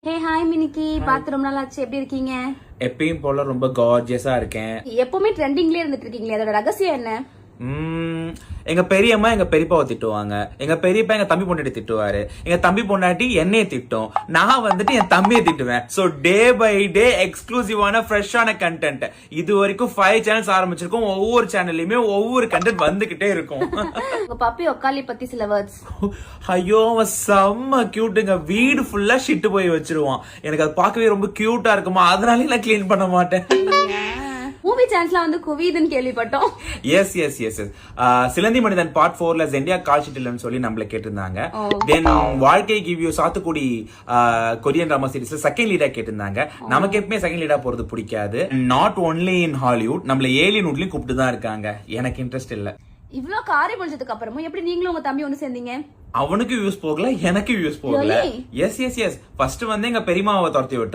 Hey hi மினிக்கி, பார்த்து ரொம்ப நாள் ஆச்சு. எப்படி இருக்கீங்க? எப்பயும் போல ரொம்ப கார்ஜியஸா இருக்கேன். எப்பவுமே ட்ரெண்டிங்லயே இருந்துட்டு இருக்கீங்களே, அதோட ரகசியம் என்ன? எங்க பெரியம்மா எங்க பெரியப்பாவை திட்டுவாங்க, எங்க பெரியப்பா எங்க தம்பி பொண்டாட்டி திட்டுவாரு, எங்க தம்பி பொண்டாட்டி என்னைய திட்டும், நான் வந்துட்டு என் தம்பியை திட்டுவேன். சோ டே பை டே எக்ஸ்க்ளூசிவான ஃப்ரெஷ்ஷான கண்டென்ட். இது வரைக்கும் 5 சேனல்ஸ் ஆரம்பிச்சிருக்கோம். ஒவ்வொரு சேனல்லையுமே ஒவ்வொரு கண்டென்ட் வந்துகிட்டே இருக்கும். உங்க பப்பி ஒக்காலி பத்தி சில வேர்ட்ஸ். ஐயோ, அவன் செம்ம கியூட்டுங்க. வீடு ஃபுல்லா ஷிட்டு போய் வச்சிருவான். எனக்கு அது பார்க்கவே ரொம்ப கியூட்டா இருக்குமா, அதனால நான் கிளீன் பண்ண மாட்டேன். மூவி சான்ஸ்ல வந்து குவிதுன்னு கேள்விப்பட்டோம். எஸ் எஸ் எஸ் எஸ் சிலந்தி மனிதன் பார்ட் 4ல ஜெண்டியா கால்ஷிட்டில்னு சொல்லி நம்மள கேட்டிருந்தாங்க. தென் வாழ்க்கை கிவ் யூ சாத்துக்குடி கொரியன் டிராமா சீரிஸ்ல செகண்ட் லீடா கேட்டிருந்தாங்க. நமக்கு எப்பவுமே செகண்ட் லீடா போறது பிடிக்காது. நாட் ஒன்லி இன் ஹாலிவுட், நம்மள ஏலியன்வுட்லயும் கூப்பிட்டு தான் இருக்காங்க. எனக்கு இன்ட்ரெஸ்ட் இல்ல. இவ்ளோ காரி முடிஞ்சதுக்கு அப்புறமும் எப்படி நீங்களும் உங்க தம்பி ஒண்ணு சேர்ந்தீங்க? அவனுக்கு வியூஸ் போகல, எனக்கு வியூஸ் போகல. எஸ் எஸ் எஸ் ஃபர்ஸ்ட் வந்து எங்க பெரியமாவை துரத்தி விட்டு